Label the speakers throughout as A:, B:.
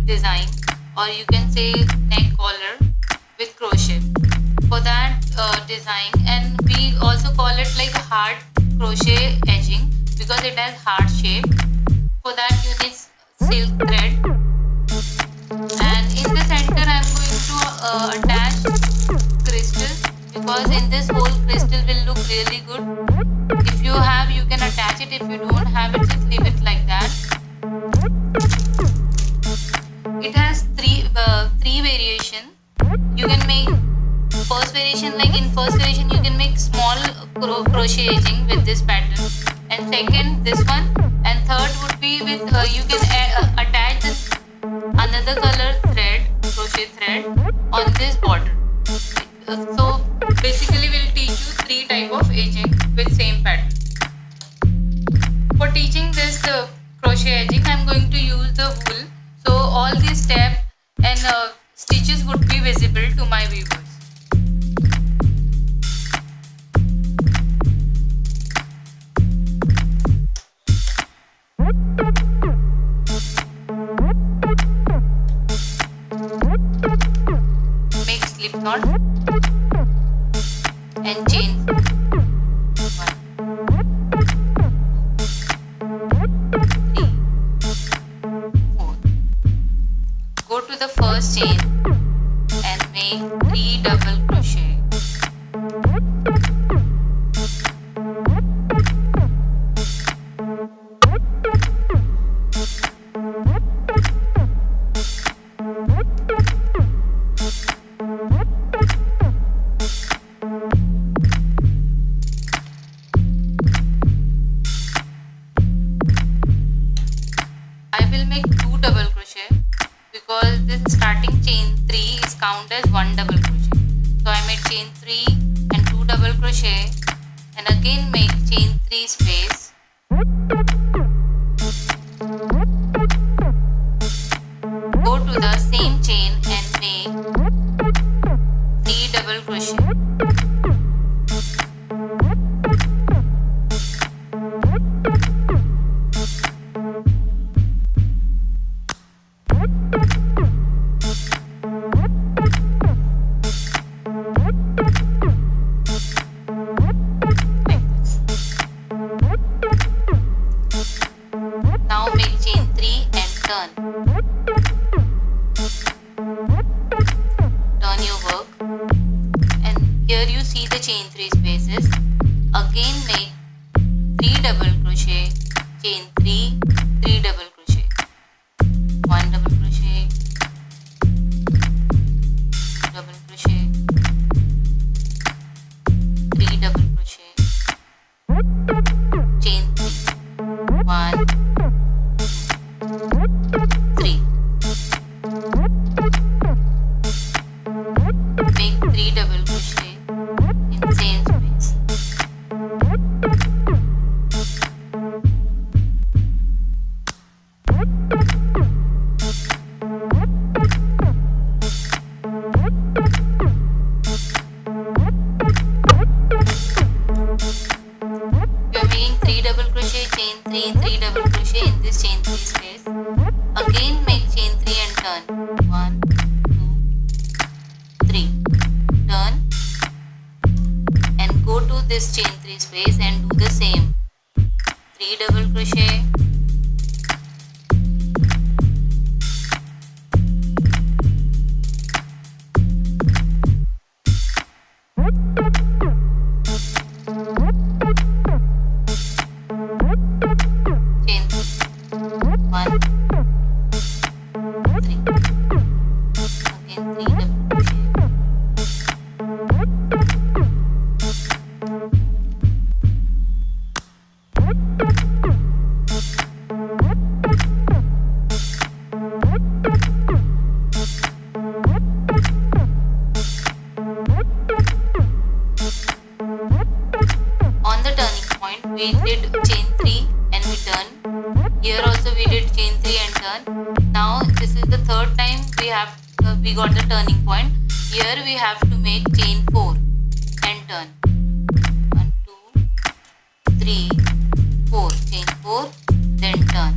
A: design, or you can say neck collar with crochet. For that design, and we also call it like a heart crochet edging because it has heart shape. For that you need silk thread, and in the center I am going to attach crystal, because in this whole crystal will look really good. If you have, you can attach it. If you don't have it, just leave it like that. It has three variation. You can make first variation, like in first variation you can make small crochet edging with this pattern, and second this one, and third would be with you can attach this another color thread, crochet thread, on this border. So basically we'll teach you three type of edging with same pattern. For teaching this crochet edging, I'm going to use the wool, so all these steps and stitches would be visible to my viewers. Make slip knot and chain 1, 2, 3, 4. Go to the first chain and make 3 double crochet. I will make 2 double crochet because this starting chain 3 is counted as 1 double crochet. So I made chain 3 and 2 double crochet, and again make chain 3 space. Go to the same chain and make 3 double crochet. Now make chain 3 and turn. Turn your work, and here you see the chain 3 spaces. Again make 3 double crochet, chain 3, 3 double crochet, 1 double crochet, 2 double crochet, 3 double crochet, chain 3, 1, 3. Make 3 double crochet in same space. You are making 3 double crochet, chain 3, 3 double crochet in this chain 3 space. Again make chain 3 and turn. 1, 2, 3. Turn and go to this chain 3 space and do the same. 3 double crochet. Chain 3. 1, 3. Again 3 double crochet. On the turning point we did chain 3 and we turn. Here also we did chain 3 and turn. Now this is the third time we got the turning point. Here we have to make chain 4 and turn. 1, 2, 3, 4. Chain 4, then turn.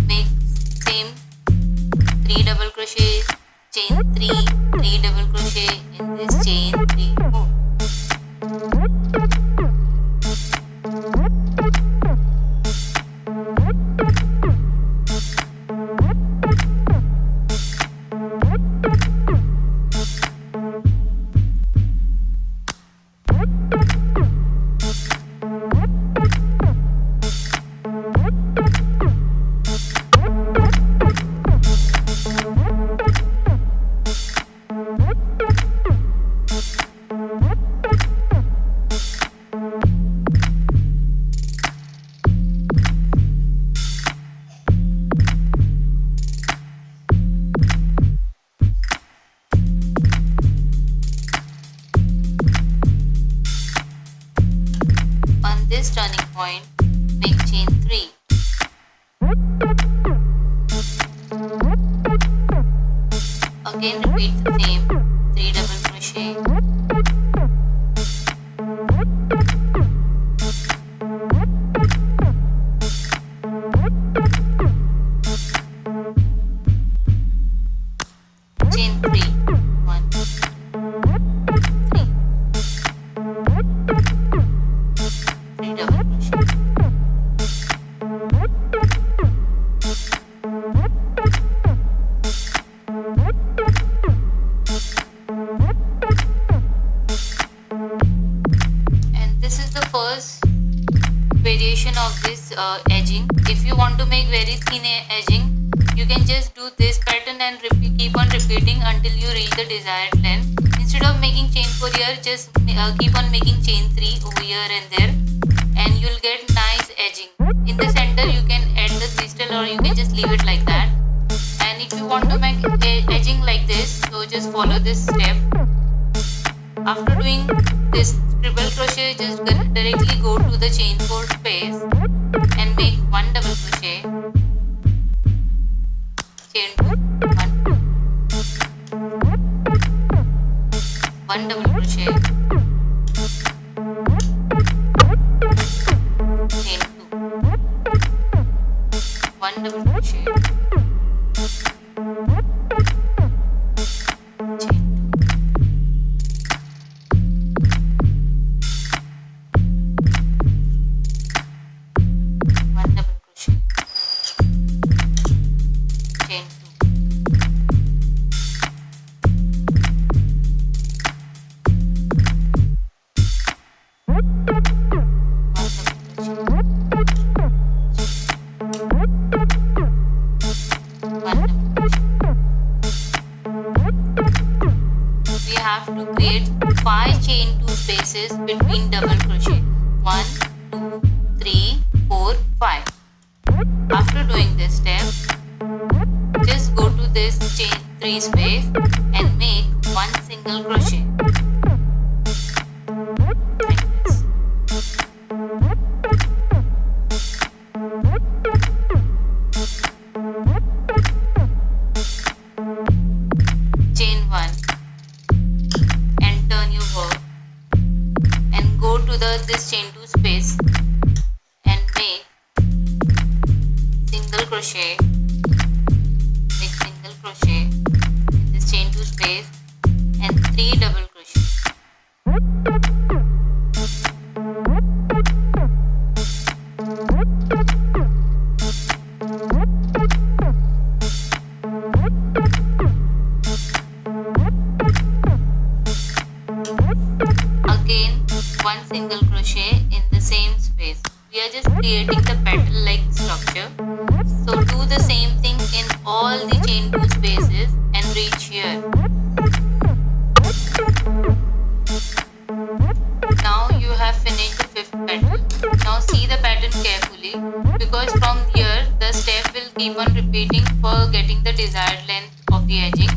A: Make 3 double crochet, chain 3, 3 double crochet in this chain 3, 4. This turning point, make chain 3. Again repeat the same, 3 double crochet. Chain 3, 1, 3. First variation of this edging. If you want to make very thin edging, you can just do this pattern and keep on repeating until you reach the desired length. Instead of making chain 4 here, just keep on making chain 3 over here and there, and you'll get nice edging. In the center you can add the crystal, or you can just leave it like that. And if you want to make edging like this, so just follow this step. After doing this triple crochet, just directly go to the chain 4 space and make 1 double crochet, chain 2, 1 double crochet, chain 2, 1 double crochet, to create 5 chain 2 spaces between double crochet. 1, 2, 3, 4, 5. After doing this step, just go to this chain 3 space and make 1 single crochet. Like this. Chain 1. This chain 2 space and make single crochet, make single crochet in this chain 2 space and 3 double crochet. Again 1 single crochet in the same space. We are just creating the petal like structure. So do the same thing in all the chain 2 spaces and reach here. Now you have finished the 5th petal. Now see the pattern carefully, because from here the step will keep on repeating for getting the desired length of the edging.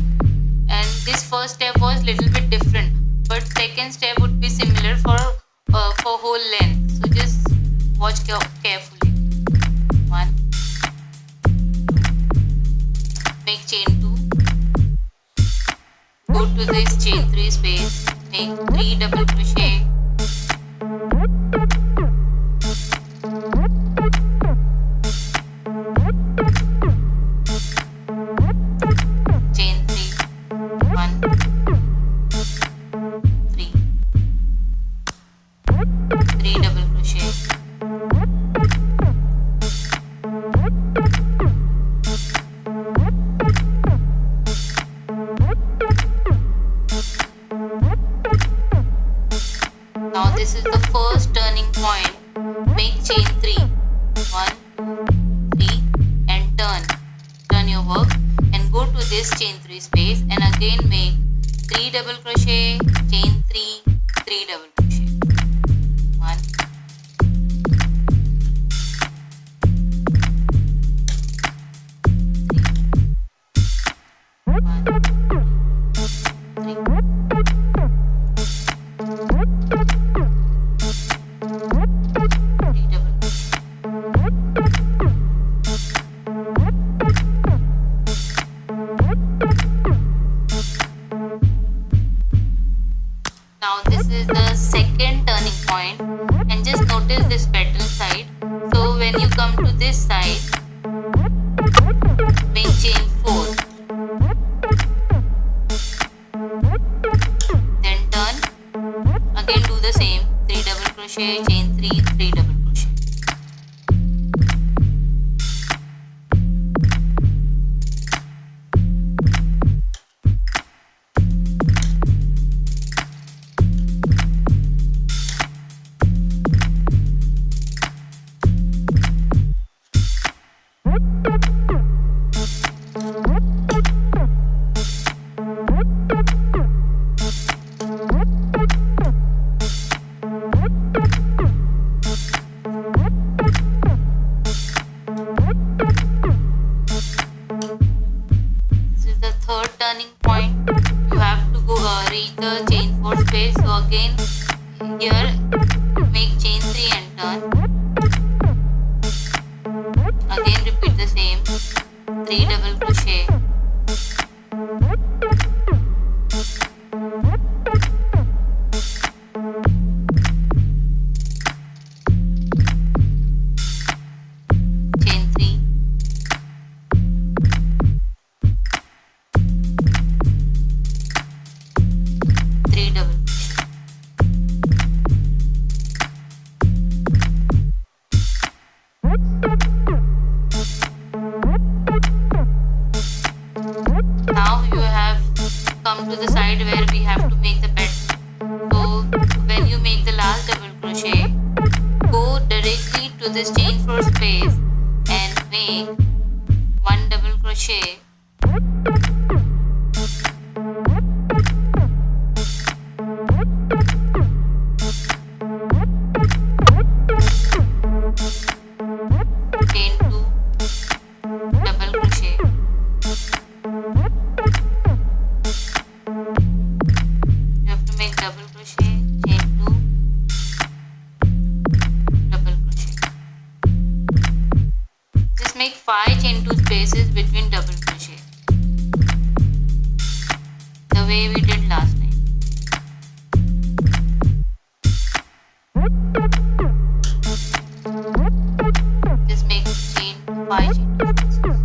A: And this first step was little bit different, but second step would be similar for whole length. So just watch carefully. 1, make chain 2, go to this chain 3 space, make 3 double crochet, this chain 3 space and again make 3 double crochet, chain 3, 3 double crochet. 1, crochet, chain 3, 3 double crochet. To the side where we have to make the pattern. So when you make the last double crochet, go directly to this chain 4 space and make 1 double crochet, chain 2 double crochet, double crochet, chain 2, double crochet. Just make 5 chain 2 spaces between double crochet, the way we did last time. Just make 5 chain 2 spaces.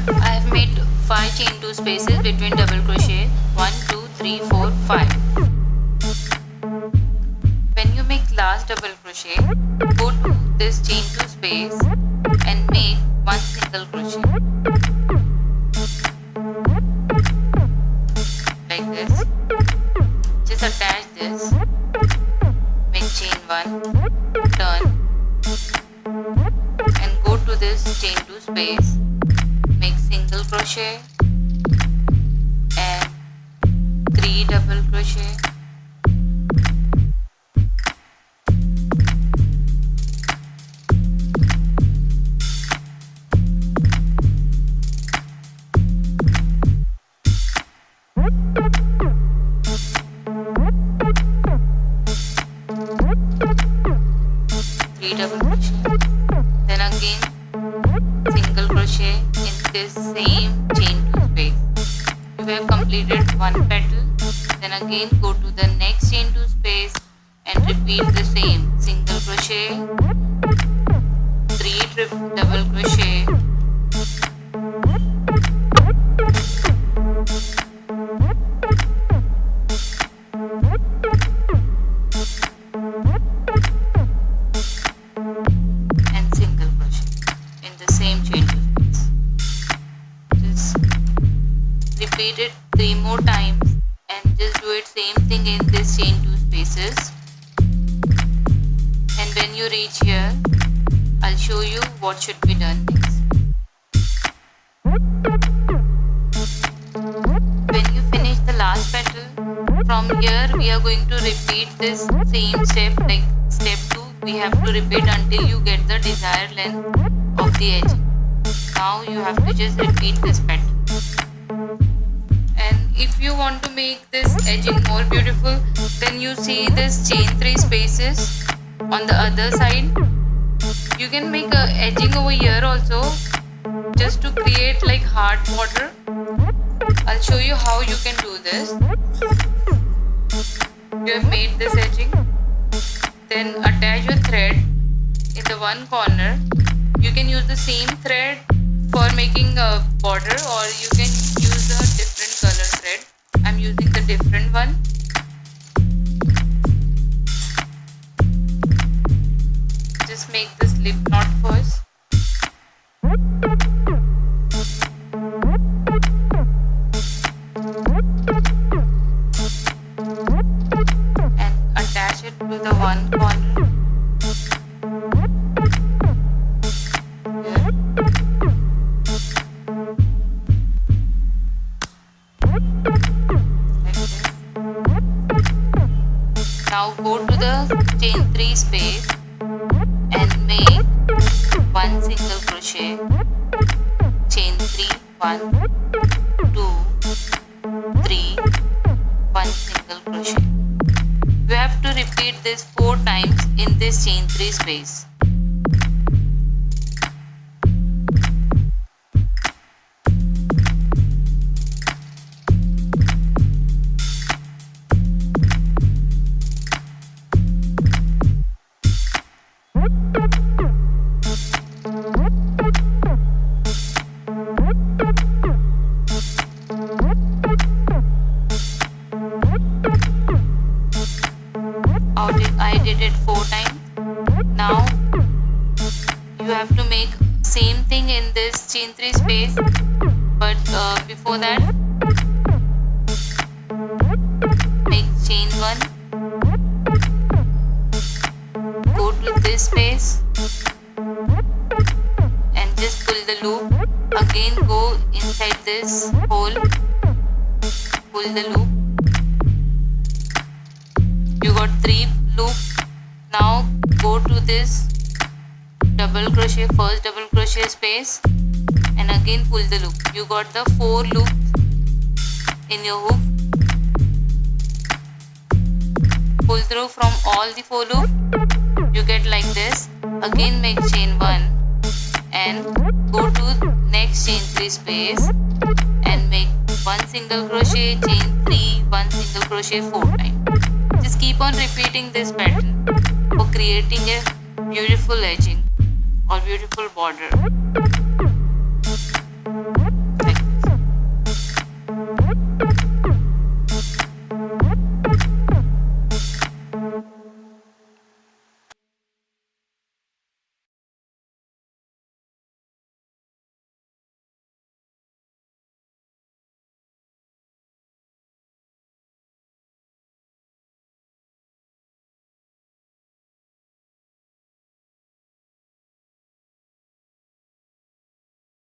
A: I have made 5 chain 2 spaces between double crochet. 1, 2, 3, 4, 5. When you make last double crochet, go to this chain 2 space and make 1 single crochet. Like this. Just attach this. Make chain 1, turn, and go to this chain 2 space. Make single crochet and 3 double crochet, then again single crochet in this same chain 2 space. You have completed one petal, then again go to the next chain 2 space and repeat the same single crochet, 3 double crochet, repeat it 3 more times and just do it same thing in this chain 2 spaces. And when you reach here, I'll show you what should be done next. from here we are going to repeat this same step, like step 2 we have to repeat until you get the desired length of the edging. Now you have to just repeat this pattern. And if you want to make this edging more beautiful, then you see this chain 3 spaces on the other side. You can make a edging over here also, just to create like heart border. I'll show you how you can do this. You have made this edging, then attach your thread in the one corner. You can use the same thread for making a border, or you can use a different color thread. I'm using the different one. Just make the slip knot first. And attach it to the one corner. Here. Like this. Now go to the chain 3 space and make one single crochet, chain 3, 1, 2, 3, one single crochet. You have to repeat this 4 times in this chain 3 space. I did it 4 times. Now you have to make same thing in this chain 3 space, but before that make chain 1, go to this space and just pull the loop. Again go inside this hole, pull the loop. You got 3 loops. Now go to this double crochet, first double crochet space, and again pull the loop. You got the 4 loops in your hook. Pull through from all the 4 loops. You get like this. Again make chain 1 and go to next chain 3 space and make one single crochet, chain 3, one single crochet 4 times. Just keep on repeating this pattern for creating a beautiful edging or beautiful border.